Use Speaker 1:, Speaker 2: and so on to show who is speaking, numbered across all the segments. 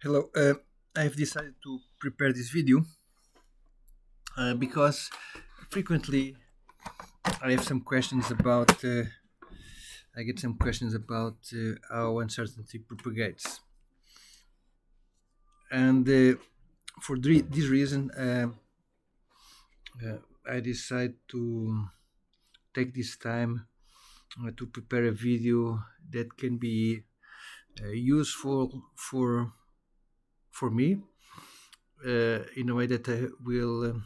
Speaker 1: Hello, I have decided to prepare this video because frequently I have some questions about. I get some questions about how uncertainty propagates, and for this reason, I decide to take this time to prepare a video that can be useful for me in a way that I will.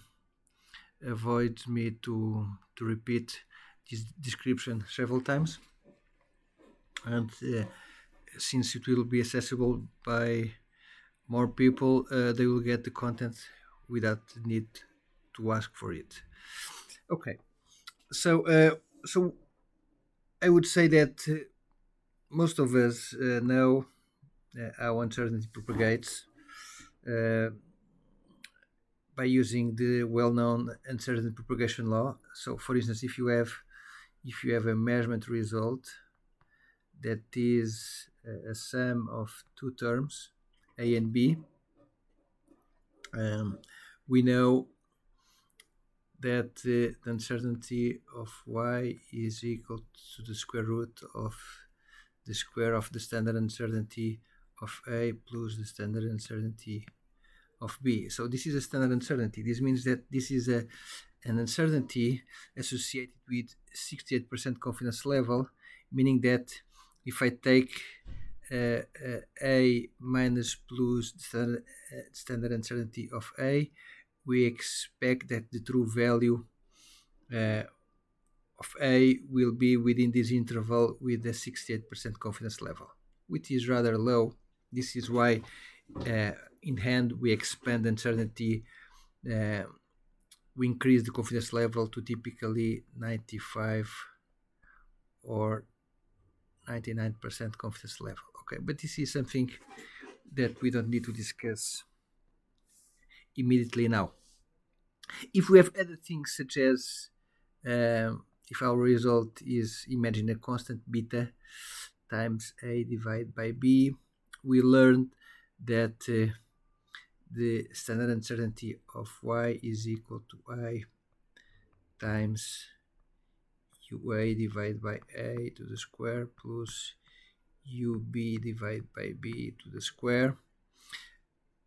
Speaker 1: Avoid me to repeat this description several times, and since it will be accessible by more people, they will get the content without the need to ask for it. Okay, so I would say that most of us know how uncertainty propagates by using the well-known uncertainty propagation law. So, for instance, if you have a measurement result that is a sum of two terms, A and B, we know that the uncertainty of y is equal to the square root of the square of the standard uncertainty of A plus the standard uncertainty of B. So this is a standard uncertainty. This means that this is an uncertainty associated with 68% confidence level, meaning that if I take A minus plus the standard uncertainty of A, we expect that the true value of A will be within this interval with a 68% confidence level, which is rather low. This is why in hand we expand uncertainty, we increase the confidence level to typically 95 or 99% confidence level. Okay, but this is something that we don't need to discuss immediately now. If we have other things such as if our result is, imagine a constant beta times A divided by B, we learned that the standard uncertainty of y is equal to I times UA divided by A to the square plus UB divided by B to the square,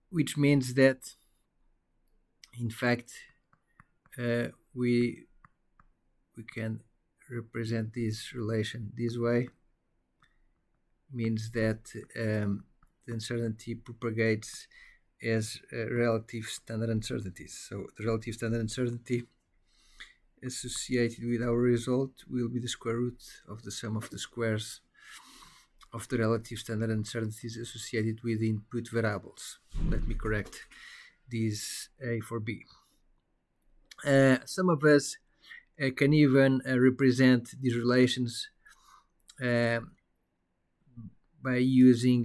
Speaker 1: which means that in fact we can represent this relation this way. Means that the uncertainty propagates as relative standard uncertainties. So the relative standard uncertainty associated with our result will be the square root of the sum of the squares of the relative standard uncertainties associated with the input variables. Let me correct this A for B. Some of us can even represent these relations by using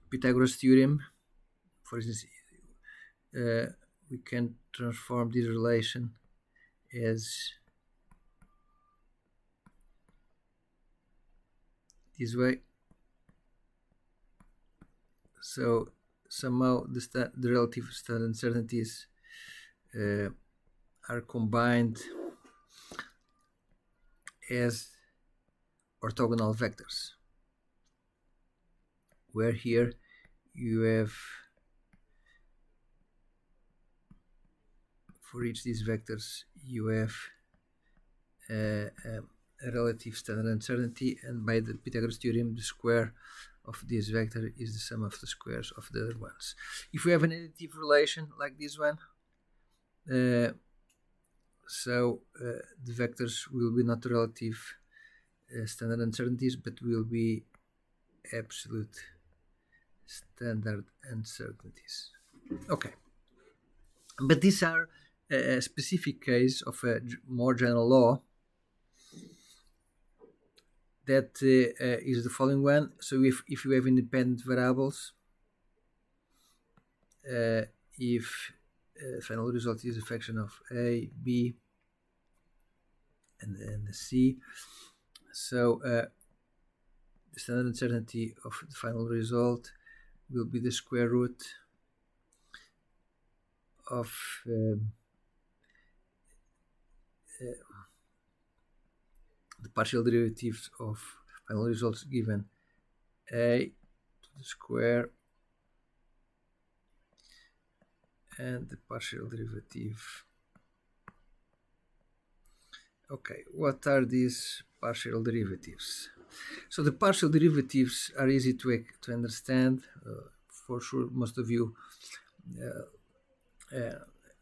Speaker 1: Pythagoras theorem. For instance, we can transform this relation as this way. So somehow the relative standard uncertainties are combined as orthogonal vectors, where here you have, for each of these vectors, you have a relative standard uncertainty, and by the Pythagoras theorem, the square of this vector is the sum of the squares of the other ones. If we have an additive relation like this one, so the vectors will be not relative standard uncertainties, but will be absolute standard uncertainties. Okay, but these are a specific case of a more general law that is the following one. So if you have independent variables, if final result is a function of A, B, and C, so the standard uncertainty of the final result will be the square root of the partial derivatives of final results given a to the square and the partial derivative. Okay, what are these partial derivatives? So the partial derivatives are easy to understand. For sure, most of you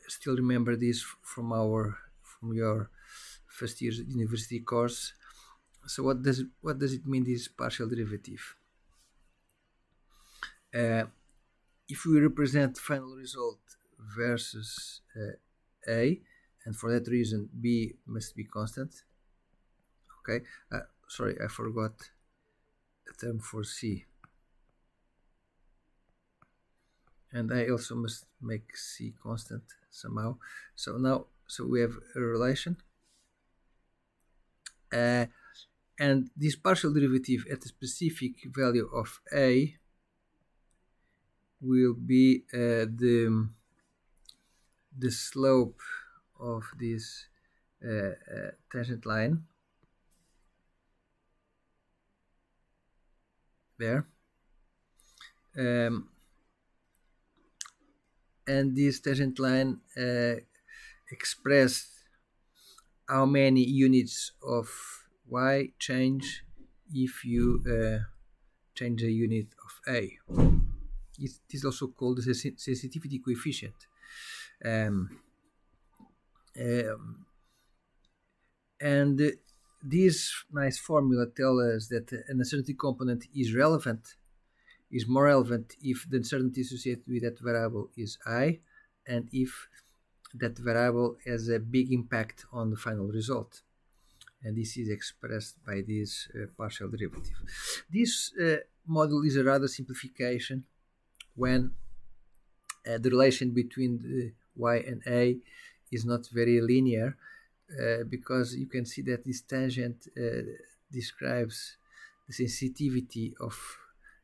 Speaker 1: still remember this from your first year's university course. So what does it mean, this partial derivative? If we represent final result versus a, and for that reason b must be constant. Okay, sorry, I forgot a term for c, and I also must make c constant somehow. So now, we have a relation, and this partial derivative at a specific value of a will be the slope of this tangent line there, and this tangent line expressed how many units of y change if you change a unit of a. It is also called the sensitivity coefficient. And this nice formula tells us that an uncertainty component is more relevant if the uncertainty associated with that variable is I, and if that variable has a big impact on the final result. And this is expressed by this partial derivative. This model is a rather simplification when the relation between the y and a is not very linear, because you can see that this tangent describes the sensitivity of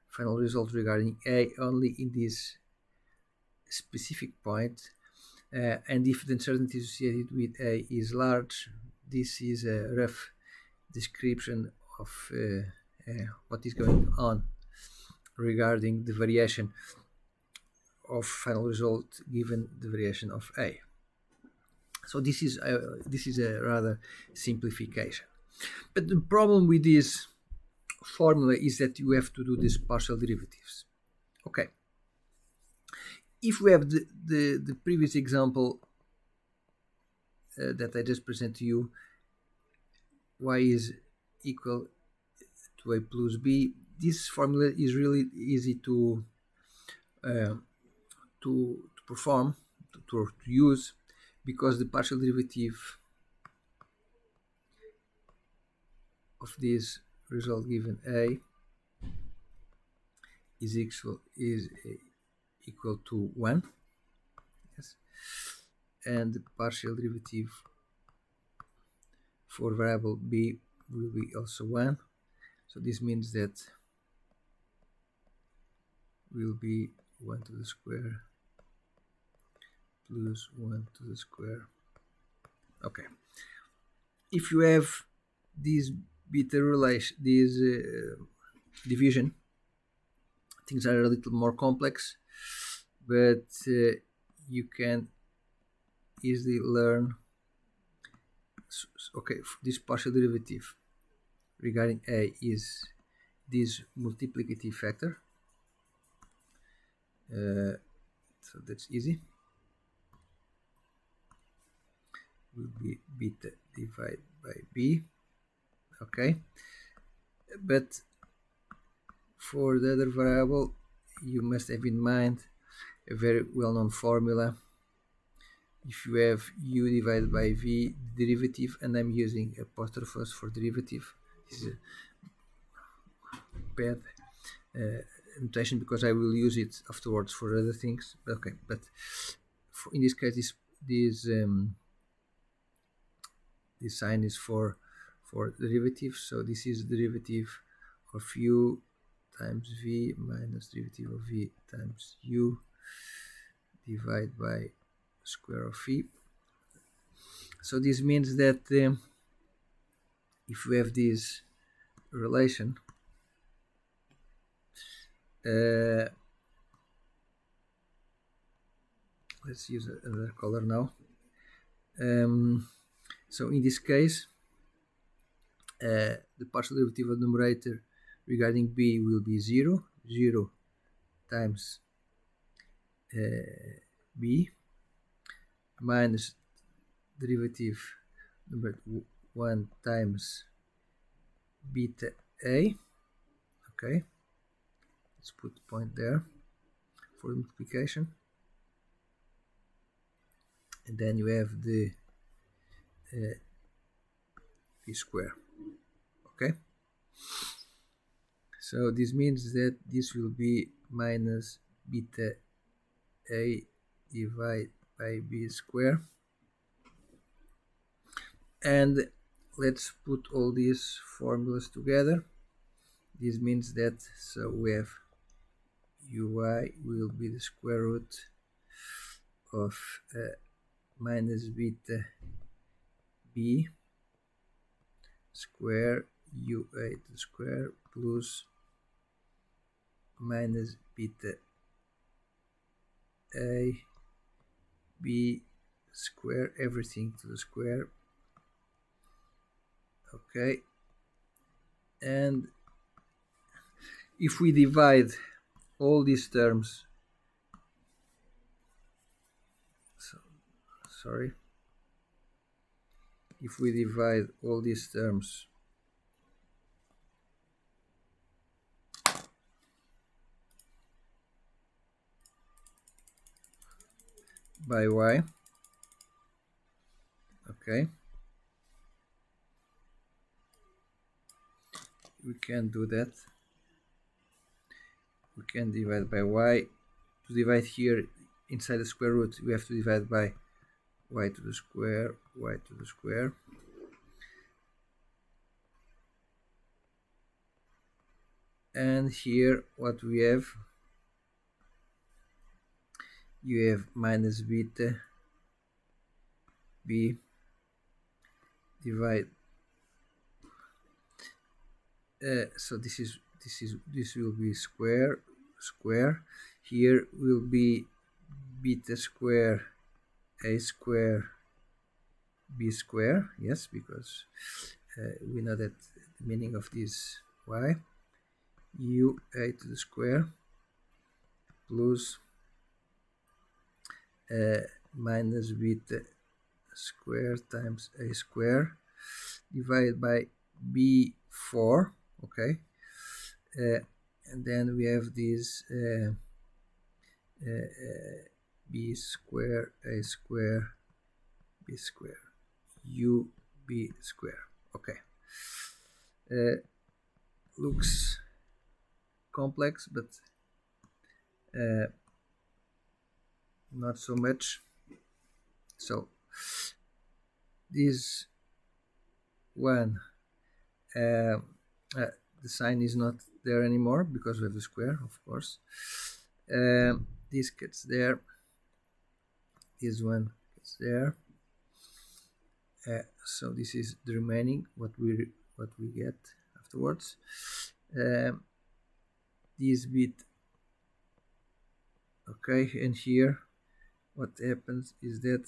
Speaker 1: final result regarding a only in this specific point, and if the uncertainty associated with a is large, this is a rough description of what is going on regarding the variation of final result given the variation of a. So this is a rather simplification. But the problem with this formula is that you have to do these partial derivatives. Okay. If we have the previous example that I just presented to you, y is equal to a plus b, this formula is really easy to perform, to use, because the partial derivative of this result given a is equal to 1. Yes. And the partial derivative for variable b will be also 1. So this means that will be 1 to the square plus 1 to the square. Okay. If you have this beta relation, this division, things are a little more complex, but you can easily learn. Okay, this partial derivative regarding a is this multiplicative factor, so that's easy. Will be beta divided by b. Okay, but for the other variable you must have in mind a very well-known formula. If you have u divided by v derivative, and I'm using apostrophes for derivative, this is a bad notation because I will use it afterwards for other things. Okay, but in this case, this sign is for derivative, so this is derivative of u times v minus derivative of v times u divided by square of v. So this means that if we have this relation, let's use another color now. So in this case, the partial derivative of the numerator regarding b will be 0 times b minus derivative number 1 times beta a. Okay, let's put the point there for multiplication, and then you have the p square. Okay, so this means that this will be minus beta a divided by b square. And let's put all these formulas together. This means that, so we have uy will be the square root of minus beta b square ua to the square plus minus beta a b square, everything to the square. Okay, and if we divide all these terms, if we divide all these terms by y, okay, we can do that. We can divide by y. To divide here inside the square root, we have to divide by y to the square, y to the square. And here what we have, you have minus beta b divide, so this will be square. Here will be beta square a square b square, yes, because we know that the meaning of this y, u a to the square plus minus beta square times a square divided by b4. Okay, and then we have this b square a square b square u b square. Okay, looks complex, but not so much. So this one, the sign is not there anymore because we have the square, of course. This gets there, this one gets there. So this is the remaining, what we get afterwards. This bit, okay, and here what happens is that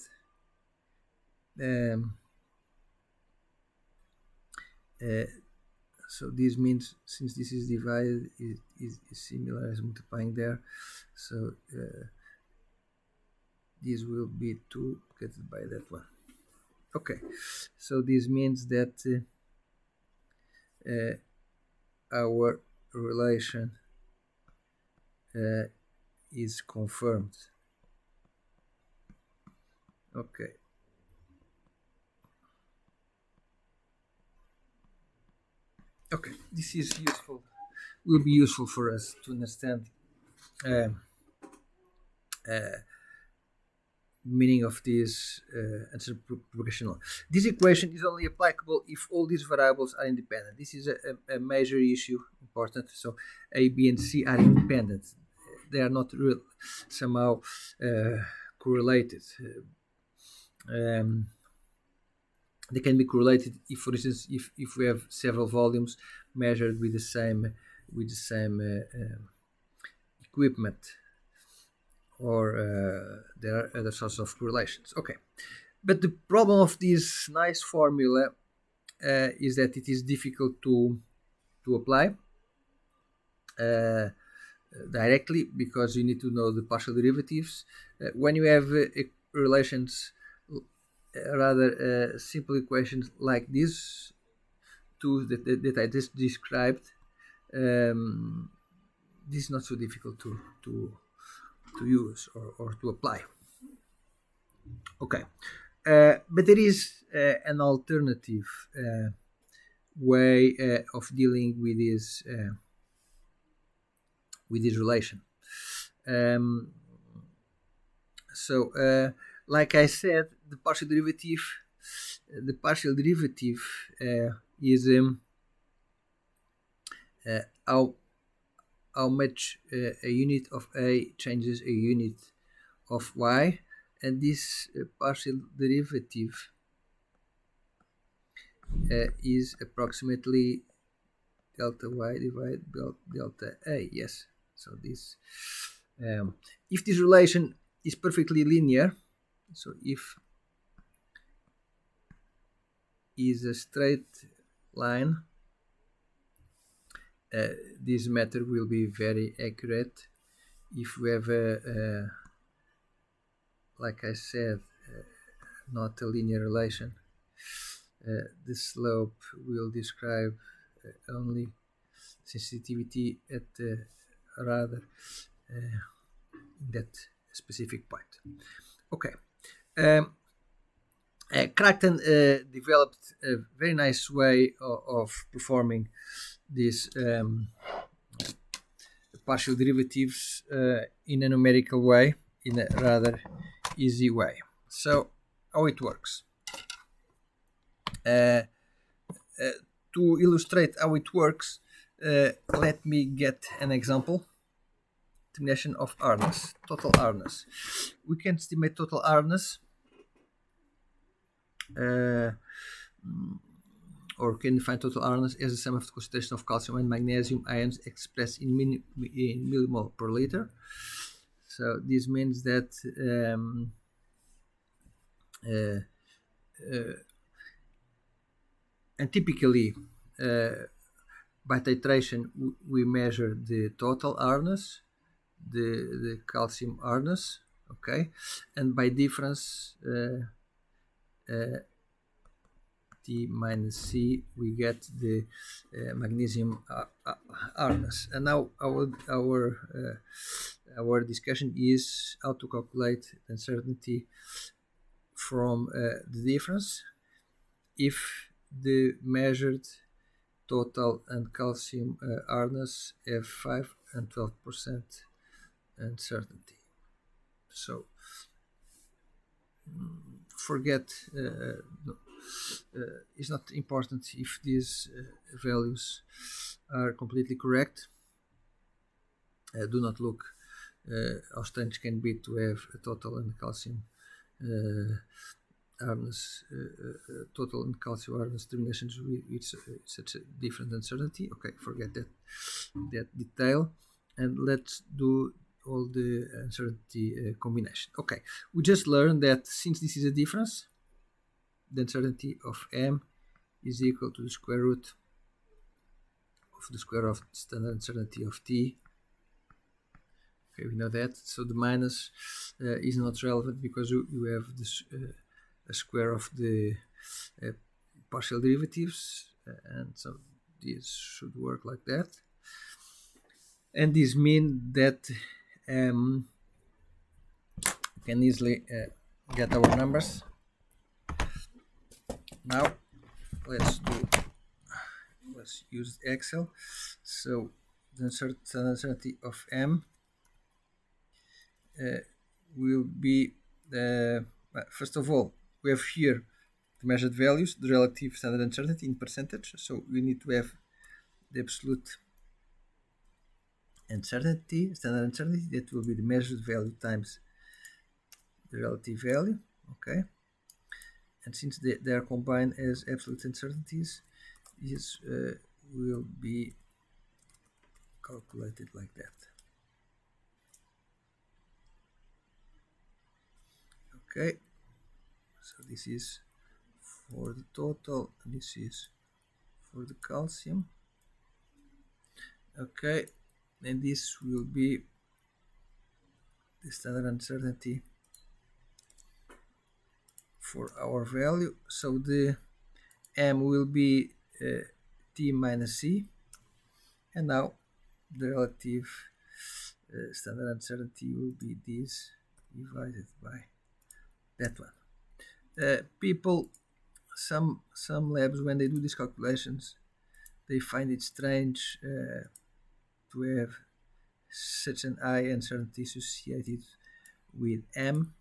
Speaker 1: so this means, since this is divided, it is similar as multiplying there, so this will be 2 divided by that one. Okay, so this means that our relation is confirmed. Okay. Okay, this is useful. Will be useful for us to understand meaning of this answer propagation law. This equation is only applicable if all these variables are independent. This is a major issue, important. So A, B, and C are independent. They are not somehow correlated. They can be correlated if, for instance, if we have several volumes measured with the same equipment, or there are other sorts of correlations. Okay, but the problem of this nice formula is that it is difficult to apply directly, because you need to know the partial derivatives. When you have relations, rather simple equations like these two that I just described, this is not so difficult to use or to apply. Okay, but there is an alternative way of dealing with this relation. So, like I said, the partial derivative is how much a unit of A changes a unit of Y, and this partial derivative is approximately delta Y divided delta A. Yes, so this if this relation is perfectly linear, so if is a straight line, this method will be very accurate. If we have like I said, not a linear relation, the slope will describe only sensitivity at rather in that specific point. Okay. Kragten developed a very nice way of performing these partial derivatives in a numerical way, in a rather easy way. So, how it works? To illustrate how it works, let me get an example. Determination of hardness, total hardness. We can estimate total hardness, or can define total hardness as the sum of the concentration of calcium and magnesium ions expressed in millimole per liter. So this means that and typically by titration we measure the total hardness, the calcium hardness, okay, and by difference T minus C we get the magnesium hardness. And now our discussion is how to calculate uncertainty from the difference if the measured total and calcium hardness have 5 and 12% uncertainty. So forget it's not important if these values are completely correct. Do not look how strange can be to have a total and calcium hardness, total and calcium hardness terminations with such a different uncertainty. Okay, forget that detail, and let's do all the uncertainty combination. Okay, we just learned that since this is a difference, the uncertainty of M is equal to the square root of the square of standard uncertainty of T. Okay, we know that. So the minus is not relevant because you have this a square of the partial derivatives, and so this should work like that. And this means that we can easily get our numbers. Now let's use Excel. So the uncertainty of M will be First of all, we have here the measured values, the relative standard uncertainty in percentage. So we need to have the absolute uncertainty, standard uncertainty, that will be the measured value times the relative value. Okay, and since they are combined as absolute uncertainties, this will be calculated like that. Okay, so this is for the total, and this is for the calcium. Okay, and this will be the standard uncertainty for our value. So the m will be t minus c, and now the relative standard uncertainty will be this divided by that one. People, some labs, when they do these calculations, they find it strange to have such an high uncertainty associated with m,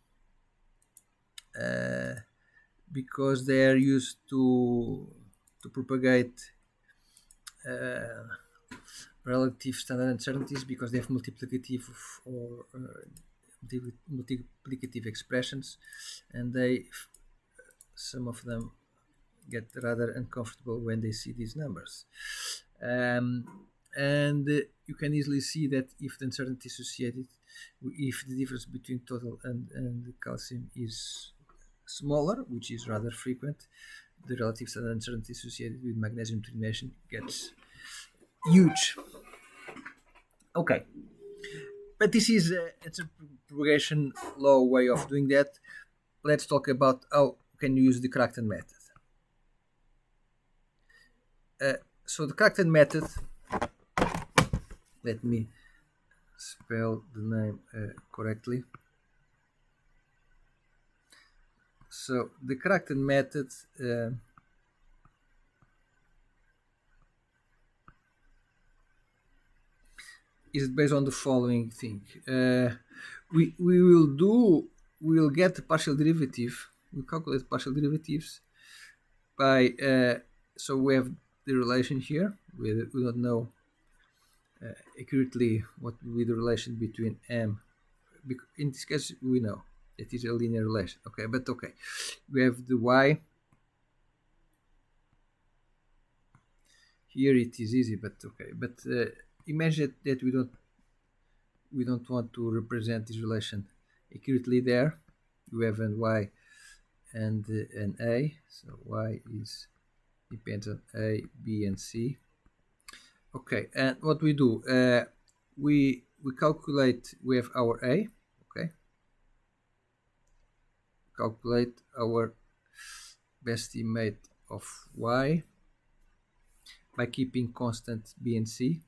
Speaker 1: because they are used to propagate relative standard uncertainties because they have multiplicative or multiplicative expressions, and some of them get rather uncomfortable when they see these numbers. And you can easily see that if the uncertainty associated, if the difference between total and the calcium is smaller, which is rather frequent, the relative standard uncertainty associated with magnesium determination gets huge. Okay, but this is it's a propagation law way of doing that. Let's talk about how can you use the Kragten method. So the Kragten method, let me spell the name correctly. So the Kragten method is based on the following thing. We will get the partial derivative. We calculate partial derivatives by so we have the relation here. We don't know accurately what will be the relation between m. In this case, we know it is a linear relation. Okay, but okay, we have the y. Here it is easy, but okay. But imagine that we don't want to represent this relation accurately there. We have an y and an a. So y is depends on a, b, and c. Okay, and what we do, we calculate. We have our a. Okay, calculate our best estimate of y by keeping constant b and c.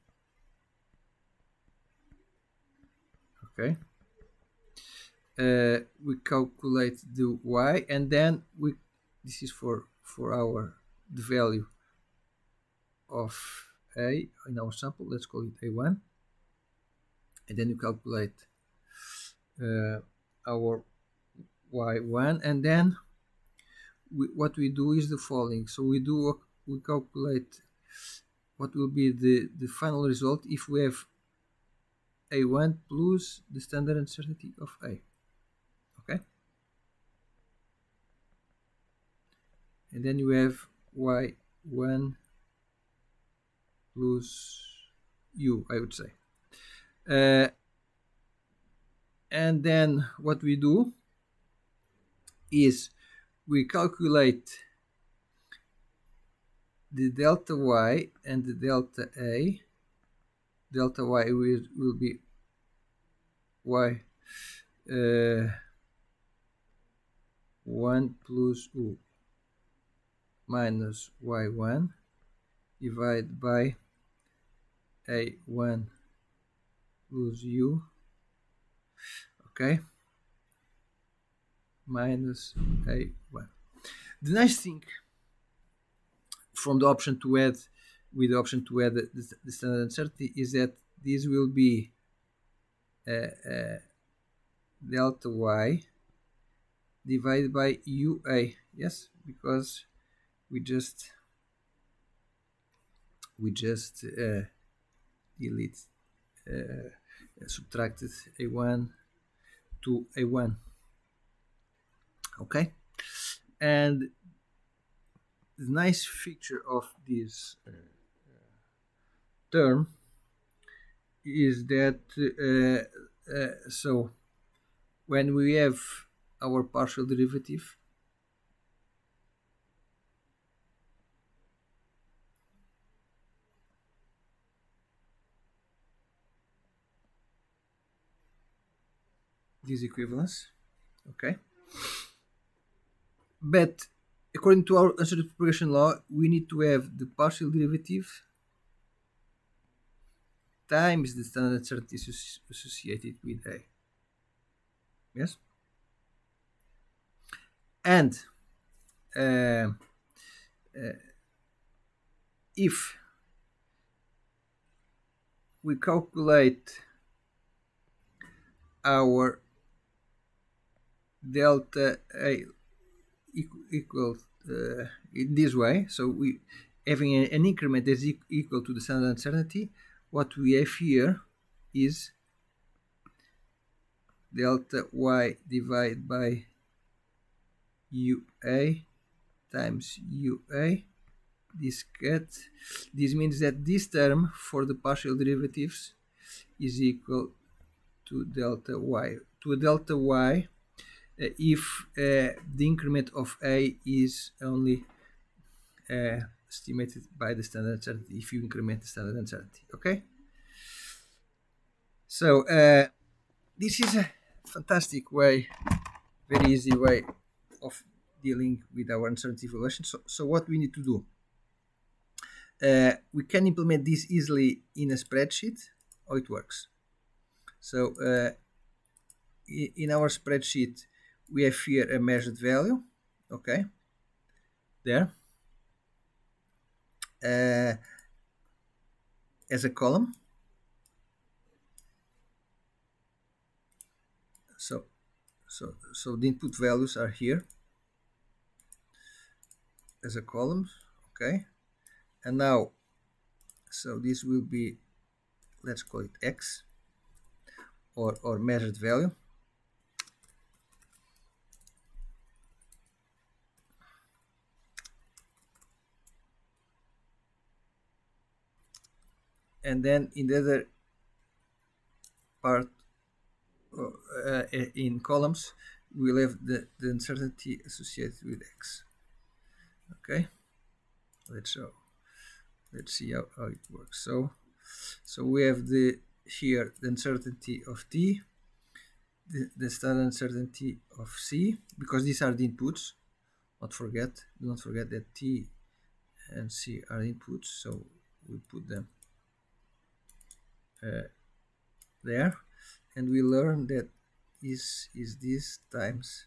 Speaker 1: Okay, we calculate the y, and then this is for the value of a in our sample. Let's call it a1, and then you calculate our y1, and then what we do is the following. So we calculate what will be the final result if we have a1 plus the standard uncertainty of a. Okay, and then you have y1 plus u, I would say. And then what we do is we calculate the delta y and the delta a. Delta y will be y 1 plus u minus y1 divided by a1 plus u, okay, minus a1. The nice thing from the option to add, with the option to add the standard uncertainty, is that this will be delta y divided by UA. Yes, because we just delete subtracted a1 to a1. Okay, and the nice feature of this term is that so when we have our partial derivative, this equivalence, okay, but according to our uncertainty propagation law, we need to have the partial derivative times the standard uncertainty associated with A. Yes, and uh, if we calculate our delta A equal in this way, so we having an increment that is equal to the standard uncertainty, what we have here is delta y divided by UA times UA. This means that this term for the partial derivatives is equal to delta y. To delta y if the increment of A is only estimated by the standard uncertainty, if you increment the standard uncertainty. Okay, so this is a fantastic way, very easy way of dealing with our uncertainty evaluation. So what we need to do, we can implement this easily in a spreadsheet. How it works. So in our spreadsheet, we have here a measured value, okay, there, as a column. So the input values are here as a column, okay, and now, so this will be, let's call it X, or measured value. And then in the other part, in columns, we'll have the uncertainty associated with X. Okay, let's see how it works. So we have here the uncertainty of T, the standard uncertainty of C, because these are the inputs. Do not forget that T and C are inputs, so we put them there, and we learn that is this times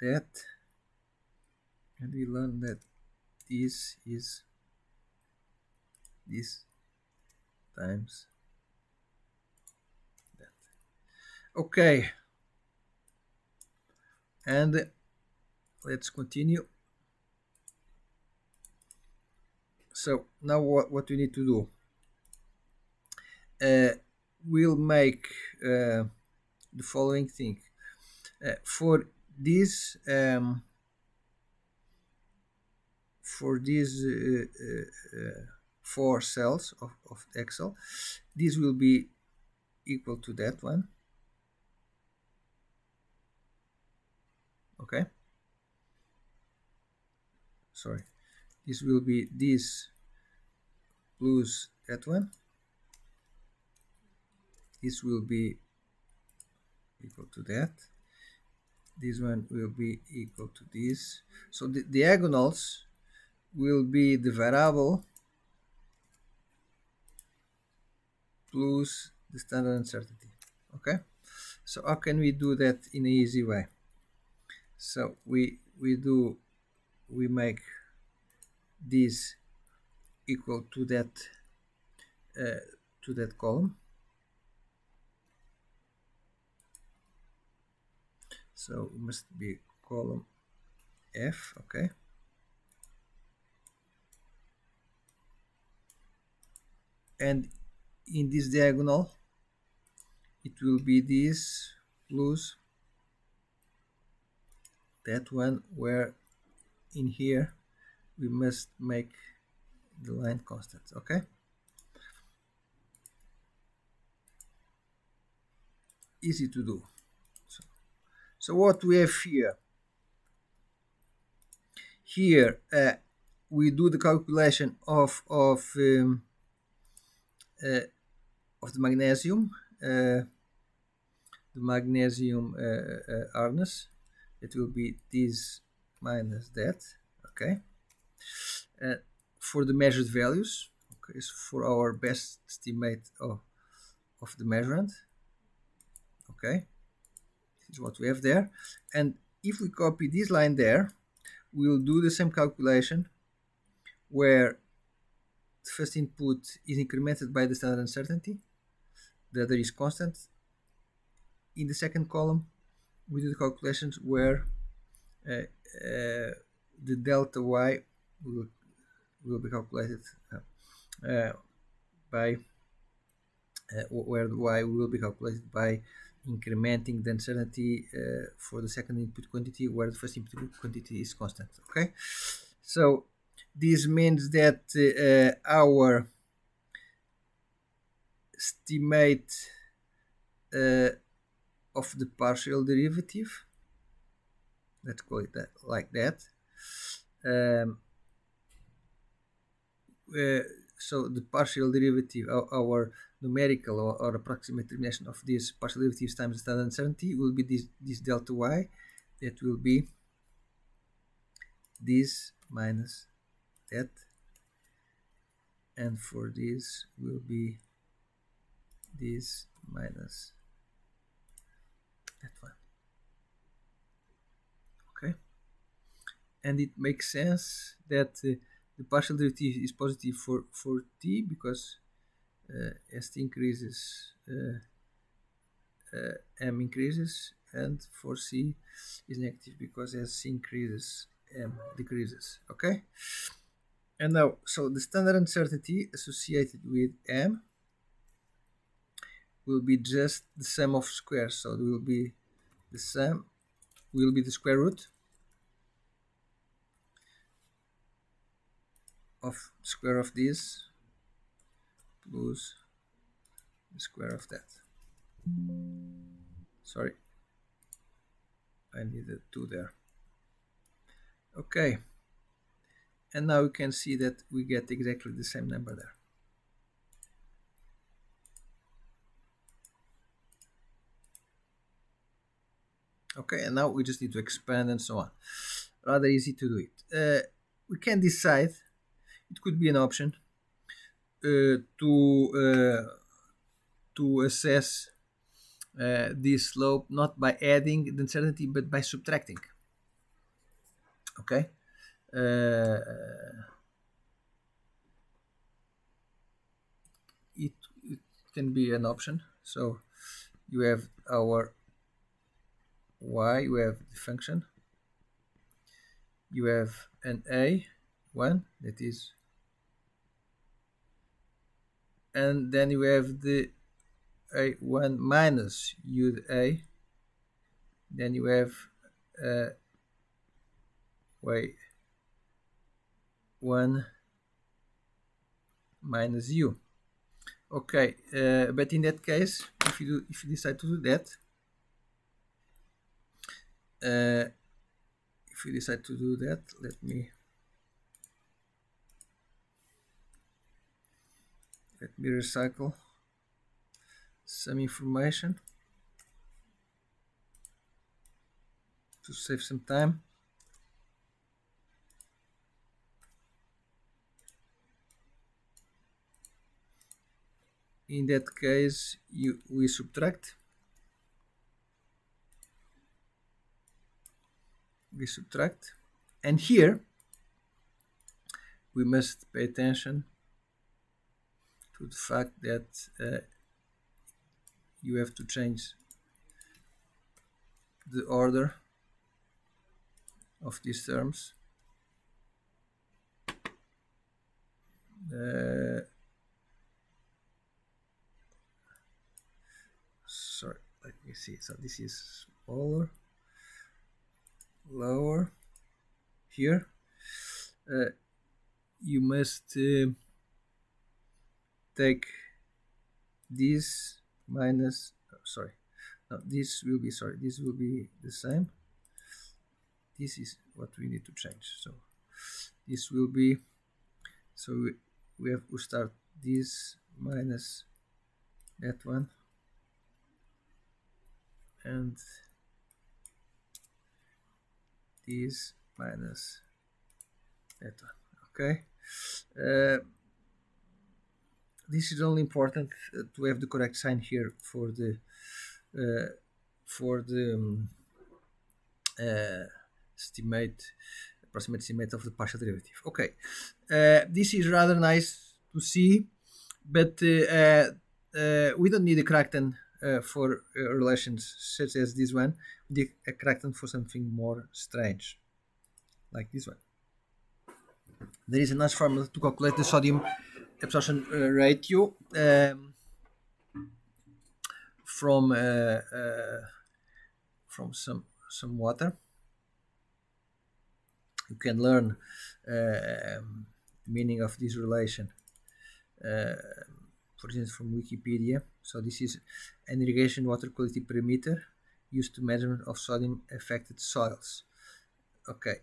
Speaker 1: that, and we learn that this is this times that. Okay, and let's continue. So now what we need to do, we'll make the following thing. For these four cells of Excel, this will be equal to that one. Okay, sorry, this will be this plus that one. This will be equal to that. This one will be equal to this. So the diagonals will be the variable plus the standard uncertainty. Okay, so how can we do that in an easy way? So we make this equal to that column. So it must be column F, okay. And in this diagonal it will be this plus that one, where in here we must make the line constant, okay. Easy to do. So what we have here, we do the calculation of the magnesium, hardness. It will be this minus that, okay. For the measured values, okay, so for our best estimate of the measurement, okay, this is what we have there. And if we copy this line there, we'll do the same calculation where the first input is incremented by the standard uncertainty, the other is constant. In the second column, we do the calculations where the delta y will be calculated by where the y will be calculated by incrementing the uncertainty for the second input quantity, where the first input quantity is constant, okay. So this means that our estimate of the partial derivative, let's call it that, like that. So the partial derivative, our numerical or approximate termination of these partial derivatives times the standard uncertainty will be this delta y, that will be this minus that, and for this will be this minus that one, okay. And it makes sense that the partial derivative is positive for t, because as t increases, m increases, and for c is negative because as c increases, m decreases, okay. And now, so the standard uncertainty associated with m will be just the sum of squares, so it will be the sum will be the square root of square of this plus the square of that. Sorry, I needed 2 there, okay. And now you can see that we get exactly the same number there. Okay, and now we just need to expand and so on. Rather easy to do it. We can decide, it could be an option to assess this slope not by adding the uncertainty but by subtracting, okay. It can be an option. So you have our y, you have the function, you have an a1 that is, and then you have the a1 minus u a, then you have y1 minus u, okay. But in that case, if you decide to do that, let me recycle some information to save some time. In that case, we subtract, and here we must pay attention to the fact that you have to change the order of these terms. Sorry, let me see. So this is smaller, lower. Here, you must take this minus. Sorry, no, this will be This will be the same. This is what we need to change. So this will be. So we have to start this minus that one, and this minus that one. Okay. This is only important to have the correct sign here for the approximate estimate of the partial derivative. Okay, this is rather nice to see, but we don't need a Kragten for relations such as this one. We need a Kragten for something more strange, like this one. There is a nice formula to calculate the sodium absorption ratio from some water. You can learn the meaning of this relation, for instance, from Wikipedia. So this is an irrigation water quality parameter used to measurement of sodium affected soils. Okay.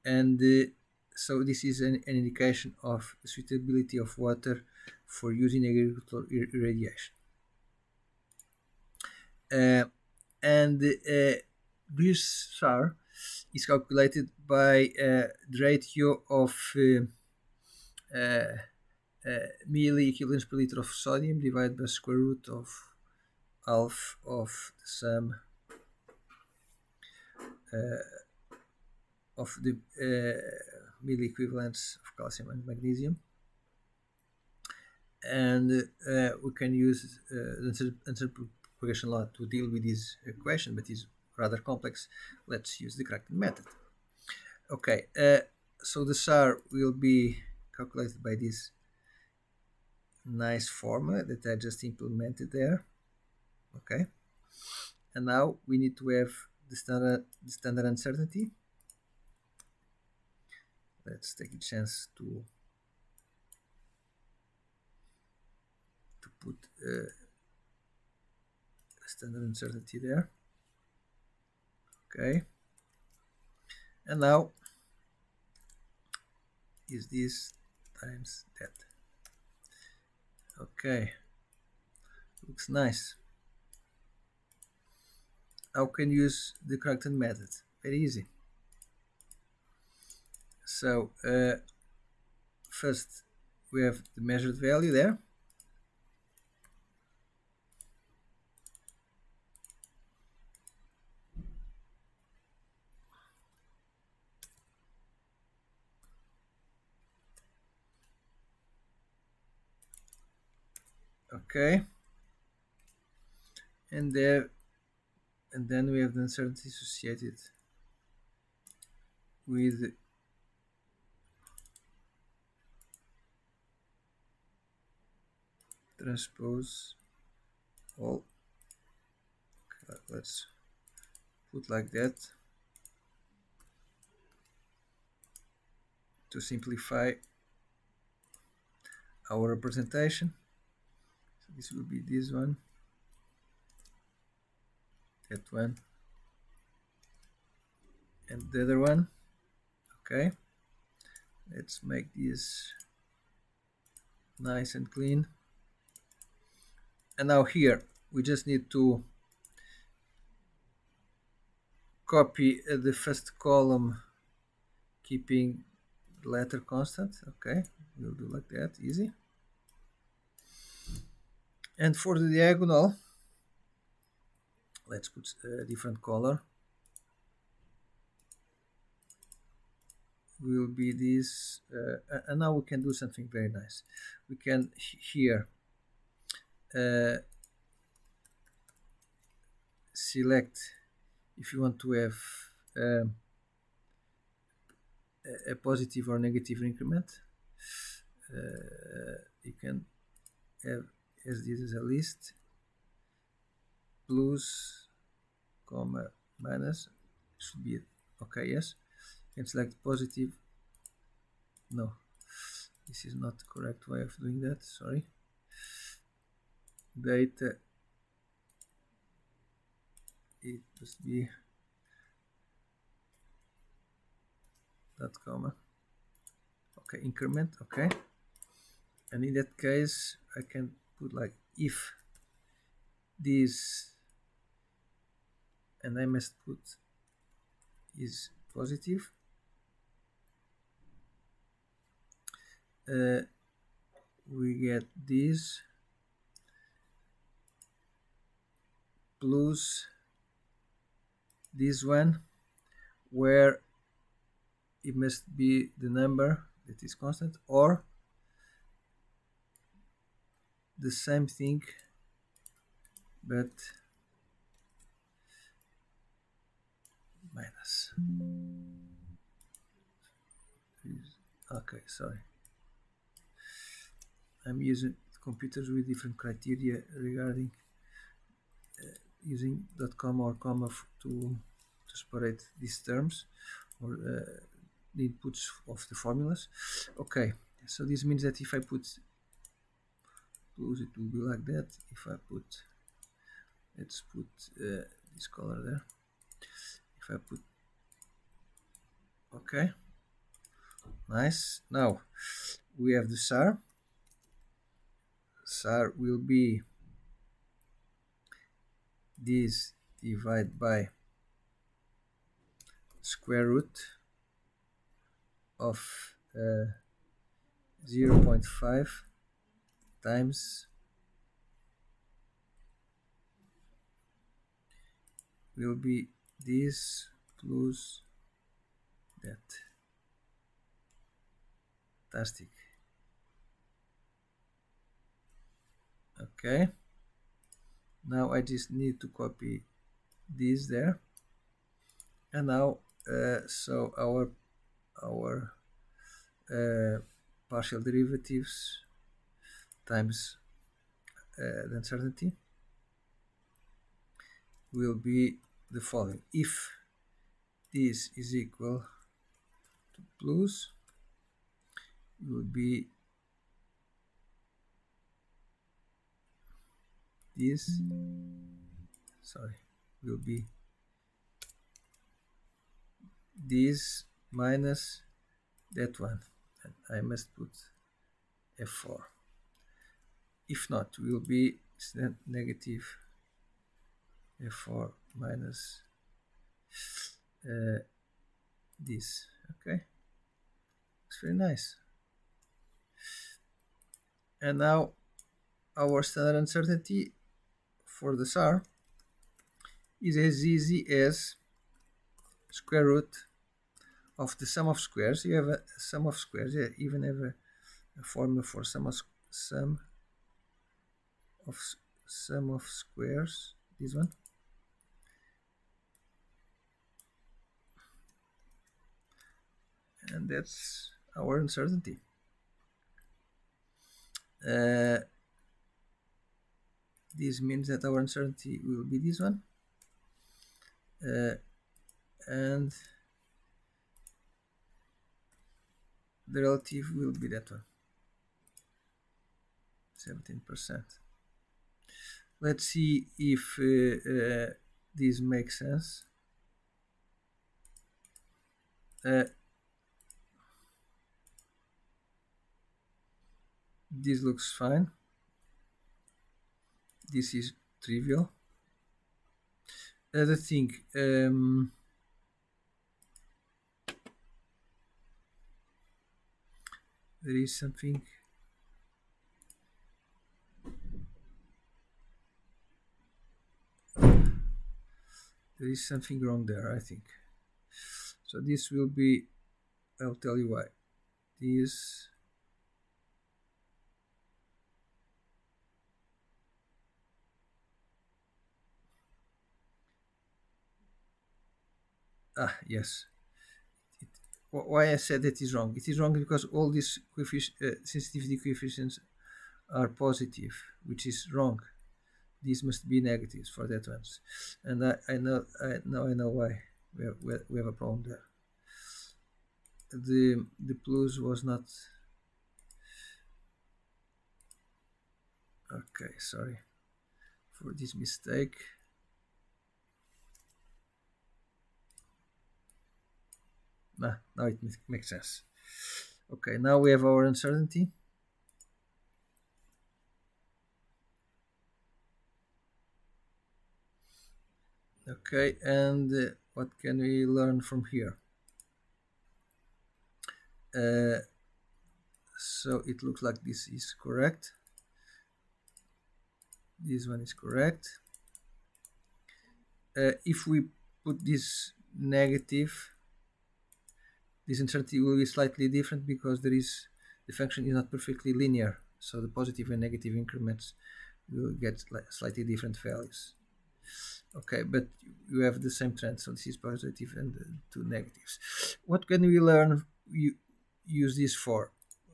Speaker 1: And so this is an indication of the suitability of water for use in agricultural irrigation. And this SAR is calculated by the ratio of milliequivalents per liter of sodium divided by square root of half of the sum of the milliequivalents of calcium and magnesium. And we can use the uncertain propagation law to deal with this equation, but it's rather complex. Let's use the Kragten method. Okay, so the SAR will be calculated by this nice formula that I just implemented there. Okay, and now we need to have the standard uncertainty. Let's take a chance to put standard uncertainty there. Okay, and now is this times that. Okay, looks nice. How can you use the Kragten method? Very easy. So first we have the measured value there. Okay, and then we have the uncertainty associated with transpose all. Okay, let's put like that to simplify our representation. So this will be this one, that one, and the other one. Okay, let's make this nice and clean. And now here we just need to copy the first column, keeping the letter constant. Okay, we'll do like that, easy. And for the diagonal, let's put a different color. Will be this, and now we can do something very nice. We can select if you want to have a positive or negative increment. You can have as this is a list, plus, comma, minus, should be okay, yes. You can select positive. No, this is not the correct way of doing that, sorry. Data, it must be dot comma. Okay, increment, okay. And in that case, I can put like if this, and I must put is positive, we get this plus this one, where it must be the number that is constant, or the same thing but minus. Okay, sorry, I'm using computers with different criteria regarding using dot comma or comma to separate these terms or the inputs of the formulas. Okay, so this means that if I put plus, it will be like that. If I put, let's put this color there. If I put, okay, nice. Now we have the SAR. SAR will be this divided by square root of 0.5 times will be this plus that. Fantastic. Okay, now I just need to copy this there, and now so our partial derivatives times the uncertainty will be the following. If this is equal to plus, will be this, sorry, will be this minus that one, and I must put F4. If not, will be negative F4 minus this. Okay, it's very nice. And now our standard uncertainty for the SAR is as easy as square root of the sum of squares. You have a sum of squares. You even have a formula for sum of squares. This one. And that's our uncertainty. This means that our uncertainty will be this one, and the relative will be that one, 17%. Let's see if this makes sense. This looks fine. This is trivial. Other thing, there is something wrong there, I think. So this will be, I'll tell you why. This Yes. Why I said that is wrong? It is wrong because all these sensitivity coefficients are positive, which is wrong. These must be negatives for that ones, and I know why we have a problem there. The plus was not okay. Sorry for this mistake. Now it makes sense. Okay, now we have our uncertainty. Okay, and what can we learn from here? So it looks like this is correct. This one is correct. If we put this negative, this uncertainty will be slightly different because the function is not perfectly linear. So the positive and negative increments will get slightly different values. Okay, but you have the same trend. So this is positive and two negatives. What can we learn? You use this for?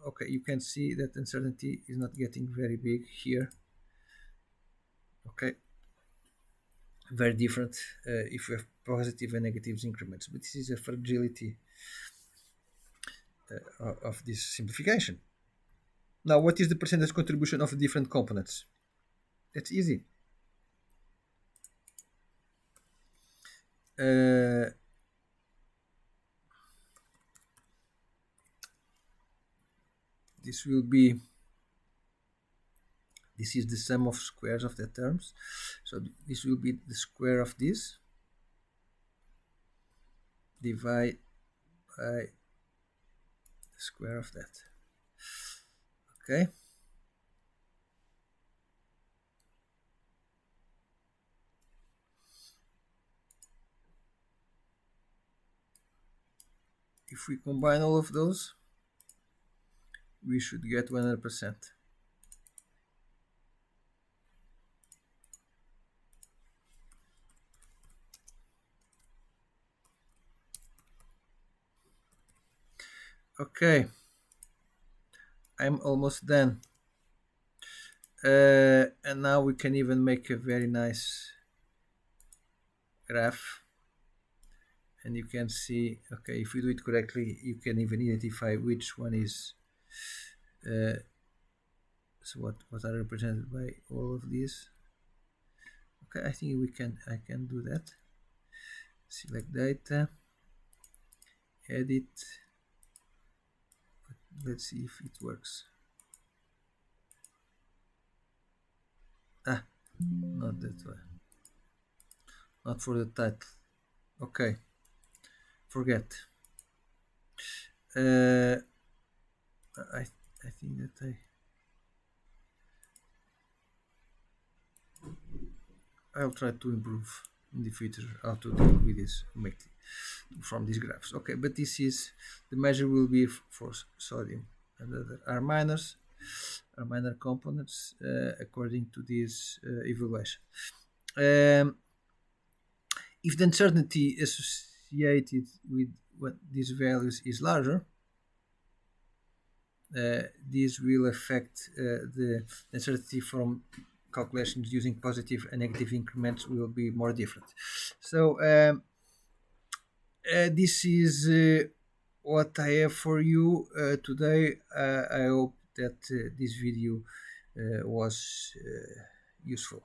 Speaker 1: Okay, you can see that uncertainty is not getting very big here. Okay, very different if we have positive and negative increments, but this is a fragility of this simplification. Now, what is the percentage contribution of the different components? That's easy. This will be, this is the sum of squares of the terms. So this will be the square of this divided by the square of that. Okay. If we combine all of those, we should get 100%. Okay, I'm almost done. And now we can even make a very nice graph. And you can see, okay, if we do it correctly, you can even identify which one is so what are represented by all of these. Okay, I think I can do that. Select data, edit. Let's see if it works. Not that way. Not for the title. Okay, forget. I think that I'll try to improve in the future how to deal with this, make from these graphs. Okay, but this is the measure will be for sodium and other R minors, R minor components according to this evaluation. If the uncertainty associated with what these values is larger, this will affect the uncertainty from calculations using positive and negative increments will be more different. So this is what I have for you today. I hope that this video was useful.